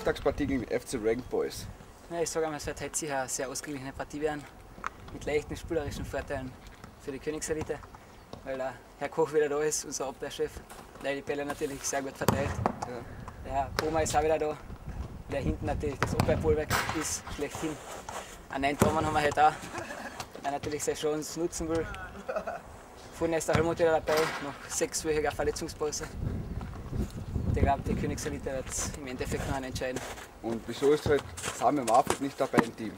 Auftaktspartie gegen die FC Rank Boys. Ja, ich sage einmal, es wird heute sicher eine sehr ausgeglichene Partie werden. Mit leichten spielerischen Vorteilen für die Königselite. Weil der Herr Koch wieder da ist, unser Abwehrchef, der die Bälle natürlich sehr gut verteilt. Ja. Der Herr Boma ist auch wieder da, der hinten natürlich das Abwehrbollwerk ist, schlechthin. Einen neuen Tormann haben wir heute auch, der natürlich seine Chance nutzen will. Vorne ist der Helmut wieder dabei, noch 6-wöchiger Verletzungspause. Und ich glaube, die Königselite wird im Endeffekt noch entscheiden. Und wieso ist halt Sami Marfut nicht dabei im Team?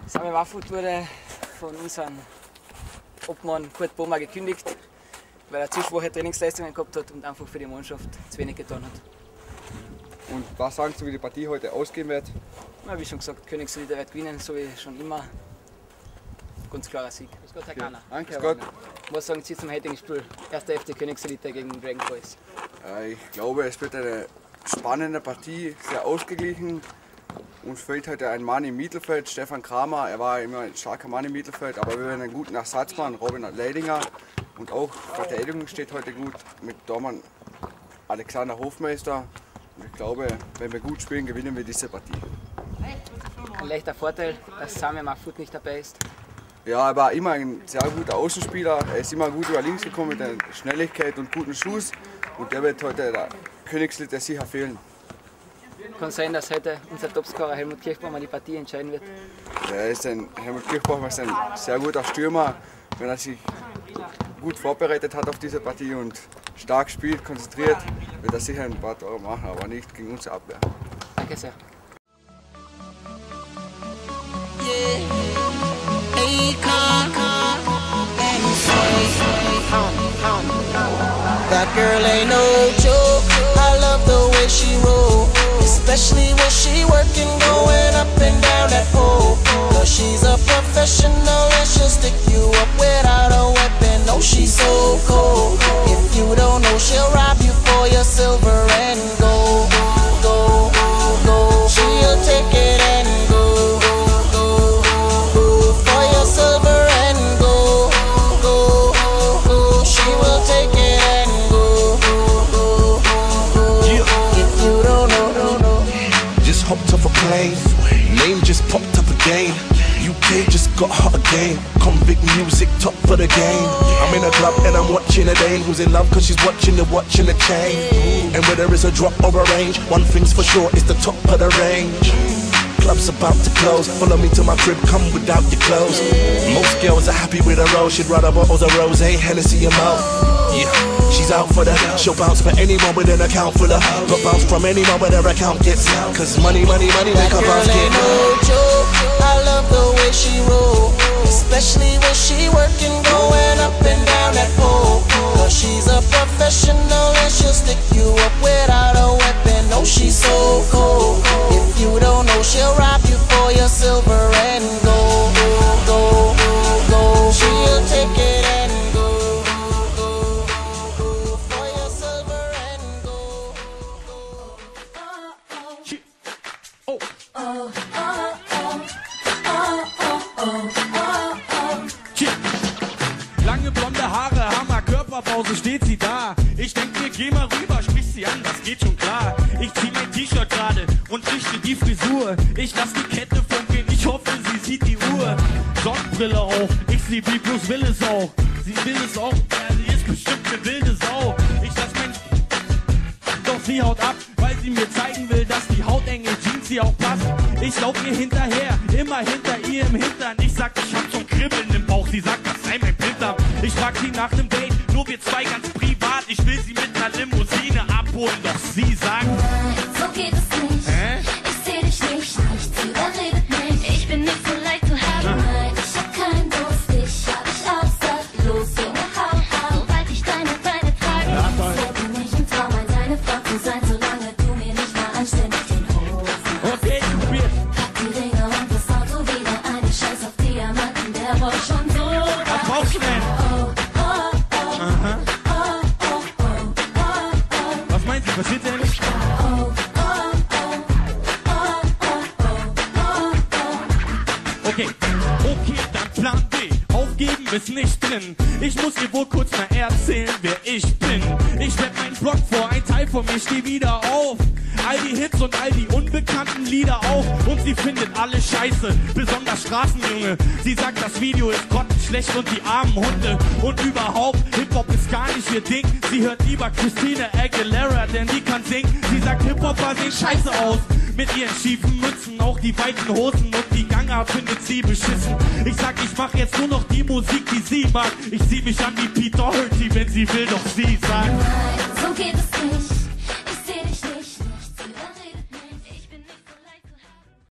Sami Marfut wurde von unserem Obmann Kurt Boma gekündigt, weil er Zwischenwoche Trainingsleistungen gehabt hat und einfach für die Mannschaft zu wenig getan hat. Und was sagst du, wie die Partie heute ausgehen wird? Na, wie schon gesagt, Königselite wird gewinnen, so wie schon immer. Ganz klarer Sieg. Grüß Gott, Herr Kahner. Danke, Herr Gott. Was sagen Sie zum heutigen Spiel? Erster FC Königselite gegen Rank Boys. Ich glaube, es wird eine spannende Partie, sehr ausgeglichen. Uns fehlt heute ein Mann im Mittelfeld, Stefan Kramer. Er war immer ein starker Mann im Mittelfeld, aber wir haben einen guten Ersatzmann, Robin Leidinger. Und auch Verteidigung steht heute gut mit Dormann Alexander Hofmeister. Und ich glaube, wenn wir gut spielen, gewinnen wir diese Partie. Ein leichter Vorteil, dass Sami Marfut nicht dabei ist. Ja, er war immer ein sehr guter Außenspieler. Er ist immer gut über links gekommen mit einer Schnelligkeit und guten Schuss. Und der wird heute der Königselite sicher fehlen. Kann sein, dass heute unser Topscorer Helmut Kirchbaumer die Partie entscheiden wird. Helmut Kirchbaumer ist ein sehr guter Stürmer. Wenn er sich gut vorbereitet hat auf diese Partie und stark spielt, konzentriert, wird er sicher ein paar Tore machen, aber nicht gegen unsere Abwehr. Danke sehr. That girl ain't no joke. I love the way she roll, especially when she working, going up and down that pole. Cause she's a professional and she'll stick you up without a weapon. No, she's so cold. If you don't know, she'll rob you for your silver and gold. Go, go, she'll take it and go. Go, go, for your silver and gold. Go, go, she will take it and go. Go, go, if you don't know. Just hopped off a plane, name just popped up again. UK just got hot again. Convict music, top for the game. I'm in a club and I'm watching a dame who's in love cause she's watching the watch and the chain. And whether it's a drop or a range, one thing's for sure, it's the top of the range. Club's about to close, follow me to my crib, come without your clothes. Most girls are happy with a rose, she'd rather bottles of rose, Hennessy and Mo. Yeah, she's out for the, she'll bounce for anyone with an account full of, but bounce from anyone where their account gets, cause money, money, money make her bounce get. No joke, I love the way she roll, especially when she working, going up and down that pole. Cause she's a professional and she'll stick you up without a weapon. No, she's so cold. If you don't know, she'll rob you for your silver and gold. Go, go, she'll take it and go. Go, go, for your silver and gold. Lange blonde Haare, Hammer, Körperbau, so steht sie da. Ich denk mir, geh mal rüber, sprich sie an, das geht schon klar. Ich zieh mein T-Shirt gerade und richte die Frisur. Ich lass die Kette funkeln, ich hoffe, sie sieht die Uhr. Sonnenbrille auf, ich seh wie bloß will es auch. Sie will es auch, ja, sie ist bestimmt eine wilde Sau. Ich lass mein... Doch sie haut ab, weil sie mir zeigen will, dass die hautenge Jeans sie auch passt. Ich lauf ihr hinterher, immer hinter ihr im Hintern. Ich sag, ich hab so ein Kribbeln im Bauch, sie sagt, das sei mein Blinddarm. Ich frag sie nach dem Date, nur wir zwei ganz privat. Ich will sie mit einer Limousine abholen, doch sie sagt, nein, so geht es nicht. hä? Ich seh dich nicht, nichts überredet mich. Ich bin nicht so leicht zu haben, nein, ich hab keinen Durst. Ich hab dich aussatt, los, Junge, hau ab. Sobald ich deine Beine trage, Ja, toll. so bin ich im Traum, ein deine Frau zu sein, solange du mir nicht mal anständig den Hof. Okay, du bist. Pack die Ringe und das Auto wieder ein, ich scheiß auf Diamanten, der rollt schon so. Was brauchst du denn? Aha. Was meinst du, passiert denn? Okay, dann Plan B. Aufgeben ist nicht drin. Ich muss ihr wohl kurz mal erzählen, wer ich bin. Ich werd meinen Blog vor, ein Teil von mir steh wieder auf. all die Hits und all die unbekannten Lieder auch. Und sie findet alle scheiße, besonders Straßenjunge. Sie sagt, das Video ist grottenschlecht und die armen Hunde. Und überhaupt, Hip-Hop ist gar nicht ihr Ding. Sie hört lieber Christina Aguilera, denn die kann singen. Sie sagt, Hip-Hopper sehen scheiße aus. Mit ihren schiefen Mützen, auch die weiten Hosen und die Gangart findet sie beschissen. Ich sag, ich mach jetzt nur noch die Musik, die sie mag. Ich zieh mich an wie Pete Doherty, wenn sie will, doch sie sagt. Nein, so geht es nicht.